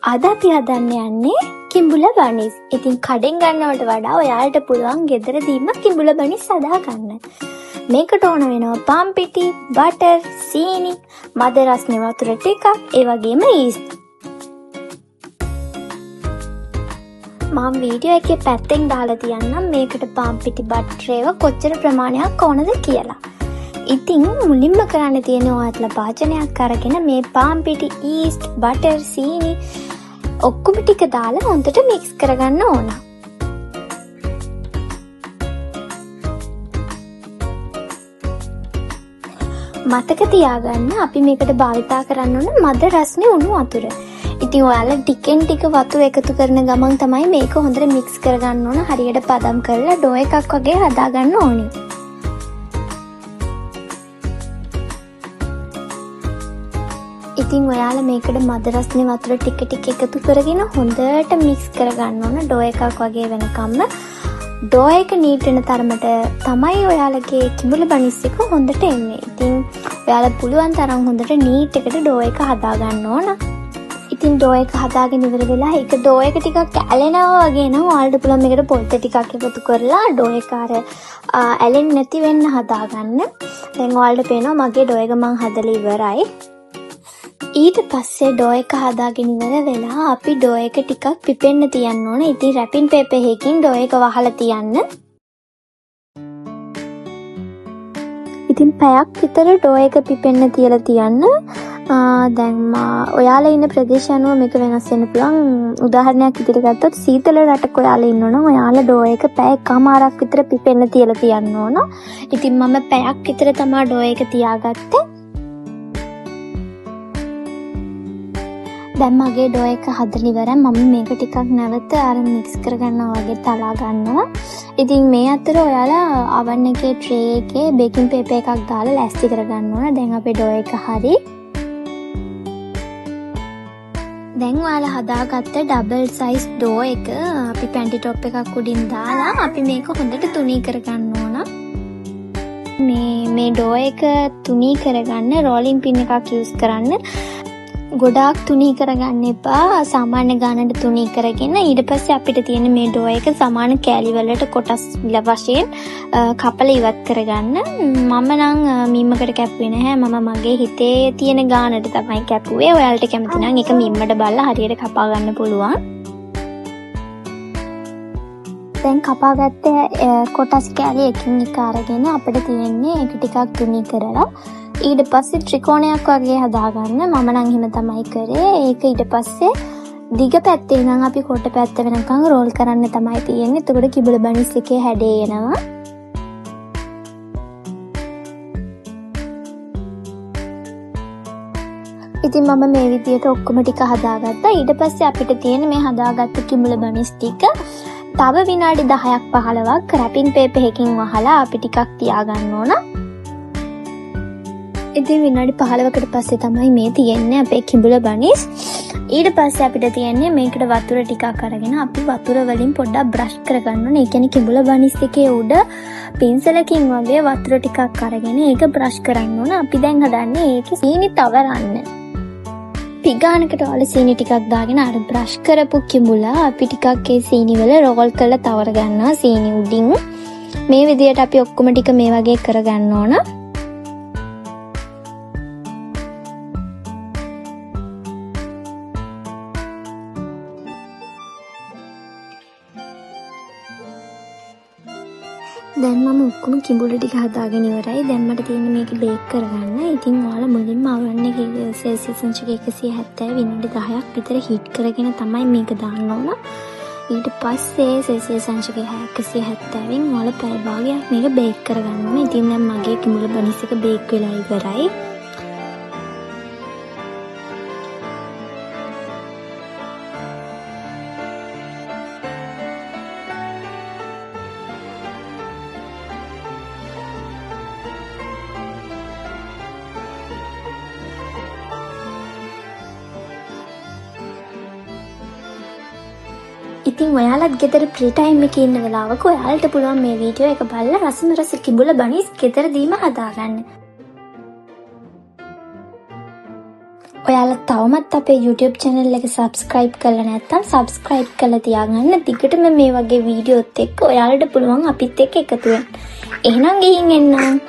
අද අපි හදන්න යන්නේ කිඹුල බනිස්. ඉතින් කඩෙන් ගන්නවට වඩා ඔයාලට පුළුවන් ගෙදරදීම කිඹුල බනිස් හදා ගන්න. මේකට ඕන වෙනවා පාන් පිටි, බටර්, සීනි, මද රස්නේ වතුර ටිකක්, ඒ වගේම ඊස්ට්. මම වීඩියෝ එකේ පැත්තෙන් දාලා තියන්නම් මේකට පාන් පිටි, බටර් ඒවා කොච්චර ප්‍රමාණයක් ඕනද කියලා. ඉතින් මුලින්ම කරන්න තියෙන ඔයාලට භාජනයක් අරගෙන මේ පාන් පිටි, ඊස්ට්, බටර්, සීනි ඔක්කොම ටික දාලා හොඳට මික්ස් කරගන්න ඕන. මතක තියාගන්න අපි මේකට භාවිතා කරන්න ඕන මද රස්නේ උණු වතුර. ඉතින් ඔයාලා ටිකෙන් ටික වතුර එකතු කරන ගමන් තමයි මේක හොඳට මික්ස් කරගන්න ඕන. හරියට පදම් කරලා ඩෝ එකක් වගේ හදාගන්න ඕනේ. ඉතින් ඔයාලා මේකට මද රස්නේ වතුර ටික ටික එකතු කරගෙන හොඳට මික්ස් කරගන්න ඕන ඩෝ එකක් වගේ වෙනකම්ම. ඩෝ එක නීට් වෙන තරමට තමයි ඔයාලගේ කිඹුල බනිස් එක හොඳට එන්නේ. ඉතින් ඔයාලා පුළුවන් තරම් හොඳට නීට් එකට ඩෝ එක හදාගන්න ඕන. ඉතින් ඩෝ එක හදාගෙන ඉවර වෙලා ඒක ඩෝ එක ටිකක් ඇලෙනවා වගේ නම් ඔයාලට පුළුවන් මේකට පොල් ටිකක් එකතු කරලා ඩෝ එක ඇලෙන්නේ නැති වෙන්න හදාගන්න. දැන් ඔයාලට පේනවා මගේ ඩෝ එක මං හදලා ඉවරයි. ඊට පස්සේ ඩෝ එක හදාගෙන ඉවර වෙලා අපි ඩෝ එක ටිකක් පිපෙන්න තියන්න ඕන. ඉතින් රැපින් පේපර් එකකින් ඩෝ එක වහලා තියන්න. ඉතින් පැයක් විතර ඩෝ එක පිපෙන්න තියලා තියන්න. දැන් ඔයාලා ඉන්න ප්‍රදේශය අනුව මේක වෙනස් වෙන්න පුළුවන්. උදාහරණයක් විදිහට ගත්තොත් සීතල රටක ඔයාලා ඉන්නවනම් ඔයාලා ඩෝ එක පැය එකමාරක් විතර පිපෙන්න තියලා තියන්න ඕන. ඉතින් මම පැයක් විතර තමයි ඩෝ එක තියාගත්තේ. දැන් මගේ ඩෝ එක හදලා ඉවරයි. මම මේක ටිකක් නැවත මික්ස් කරගන්නවා වගේ තලා ගන්නවා. ඉතින් මේ අතර ඔයාලා oven එකේ tray එකේ baking paper එකක් දාලා ලෑස්ති කරගන්න ඕන. දැන් අපේ ඩෝ එක හරි. දැන් ඔයාලා හදාගත්ත ඩබල් සයිස් ඩෝ එක අපි පැන්ටි টොප් එකක් උඩින් දාලා අපි මේක හොඳට තුනී කරගන්න ඕන. මේ ඩෝ එක තුනී කරගන්න රෝලින් පින් එකක් යූස් කරන්න. ගොඩාක් තුනී කරගන්න එපා. සාමාන්‍ය ගානට තුනී කරගෙන ඊට පස්සේ අපිට තියෙන මේ ඩෝ එක සමාන කෑලි වලට කොටස් වශයෙන් කපලා ඉවත් කරගන්න. මම නම් මීමකට කැපුවේ නැහැ. මම මගේ හිතේ තියෙන ගානට තමයි කැපුවේ. ඔයාලට කැමති නම් ඒක මීමකට බලලා හරියට කපා ගන්න පුළුවන්. දැන් කපාගත්ත කොටස් කෑලි එකින් එක අරගෙන අපිට තියෙන්නේ ඒක ටිකක් තුනී කරලා ඊට පස්සේ ත්‍රිකෝණයක් වගේ හදාගන්න. මම නම් එහෙම තමයි කරේ. ඒක ඊට පස්සේ දිග පැත්තේ නම් අපි කොට පැත්ත වෙනකන් රෝල් කරන්න තමයි තියෙන්නේ. එතකොට කිඹුල බනිස් එකේ හැඩේ එනවා. ඉතින් මම මේ විදියට ඔක්කොම ටික හදාගත්තා. ඊට පස්සේ අපිට තියෙන මේ හදාගත්ත කිඹුල බනිස් ටික තව විනාඩි 10ක් 15ක් රැපින් පේපර් එකකින් වහලා අපි ටිකක් තියාගන්න ඕන. ඉතින් විනාඩි 15කට පස්සේ තමයි මේ තියෙන්නේ අපේ කිඹුල බනිස්. ඊට පස්සේ අපිට තියෙන්නේ මේකට වතුර ටිකක් අරගෙන අපි වතුර වලින් පොඩ්ඩක් බ්‍රෂ් කරගන්න ඕනේ. ඒ කියන්නේ කිඹුල බනිස් එකේ උඩ පින්සලකින් වගේ වතුර ටිකක් අරගෙන ඒක බ්‍රෂ් කරන්න ඕන. අපි දැන් හදන්නේ ඒකේ සීනි තවරන්න. පිගානකට වල සීනි ටිකක් දාගෙන අර බ්‍රෂ් කරපු කිඹුල අපි ටිකක් ඒ සීනි වල රෝල් කරලා තවර ගන්නවා සීනි උඩින්. මේ විදියට අපි ඔක්කොම ටික මේ වගේ කරගන්න ඕන. දැන් මම ඔක්කොම කිඹුල ටික හදාගෙන ඉවරයි. දැන් මට තියෙන්නේ මේක බේක් කරගන්න. ඉතින් ඔයාලා මුලින්ම oven එකේ සෙල්සියස් අංශක 170 විනාඩි 10ක් විතර හීට් කරගෙන තමයි මේක දාන්න ඕන. ඊට පස්සේ සෙල්සියස් අංශක 170න් ඔයාලා පැය භාගයක් මේක බේක් කරගන්න ඕනේ. ඉතින් දැන් මගේ කිඹුල බනිස් එක බේක් වෙලා ඉවරයි. ඉතින් ඔයාලත් ගෙදර ෆ්‍රී ටයිම් එකේ ඉන්න වෙලාවක ඔයාලට පුළුවන් මේ වීඩියෝ එක බලලා රසම රස කිඹුල බනිස් ගෙදරදීම හදාගන්න. ඔයාලා තවමත් අපේ YouTube channel එක subscribe කරලා නැත්නම් subscribe කරලා තියාගන්න. දිගටම මේ වගේ වීඩියෝත් එක්ක ඔයාලට පුළුවන් අපිත් එක්ක එකතු වෙන්න. එහෙනම් ගිහින් එන්න.